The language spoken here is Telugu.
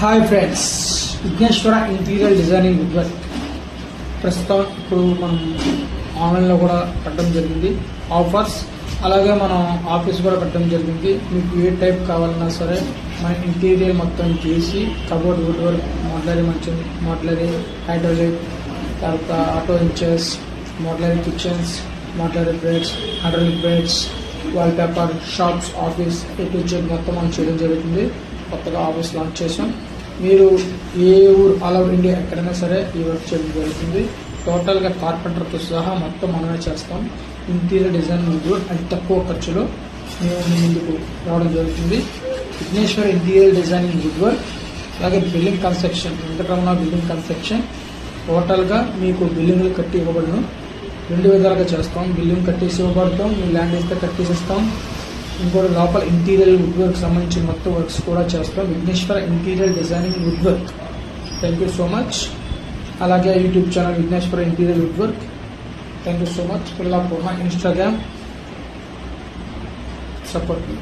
Hi friends, Vighneshwara interior designing wood work ప్రస్తుతం ఇప్పుడు మనం ఆన్లైన్లో కూడా పెట్టడం జరిగింది. ఆఫర్స్ అలాగే మనం ఆఫీస్ కూడా పెట్టడం జరిగింది. మీకు ఏ టైప్ కావాలన్నా సరే మన ఇంటీరియర్ మొత్తం చేసి కబోర్డ్ వుడ్ వర్క్, మోడ్లరీ మంచం, మోడ్లరీ హైడ్రోలిక్, తర్వాత ఆటో ఇంచెస్, modular kitchens, modular beds, hydraulic beds, wall paper, shops, office A to Z మొత్తం మనం చేయడం జరుగుతుంది. కొత్తగా ఆఫీస్ లాంచ్ చేసాం. మీరు ఏ ఊరు ఆల్ ఓవర్ ఇండియా ఎక్కడైనా సరే ఈ వర్క్ చేయడం జరుగుతుంది. టోటల్గా కార్పెంటర్తో సహా మొత్తం మనమే చేస్తాం. ఇంటీరియర్ డిజైన్ వుడ్ అతి తక్కువ ఖర్చులో మేము ముందుకు రావడం జరుగుతుంది. Vighneshwara interior designing wood work, అలాగే building construction, Venkataramana building construction. టోటల్గా మీకు బిల్డింగ్లు కట్టి ఇవ్వబడును. 2 విధాలుగా చేస్తాం. బిల్డింగ్ కట్టేసి ఇవ్వబడతాం, మీరు ల్యాండ్ ఇస్తే కట్టేసిస్తాం. ఇంకోటి లోపల ఇంటీరియర్ వుడ్ వర్క్ సంబంధించిన మొత్తం వర్క్స్ కూడా చేస్తాం. Vighneshwara interior designing wood work. Thank you so much. అలాగే YouTube channel Vighneshwara interior wood work. Thank you so much. Fill up my Instagram, support me.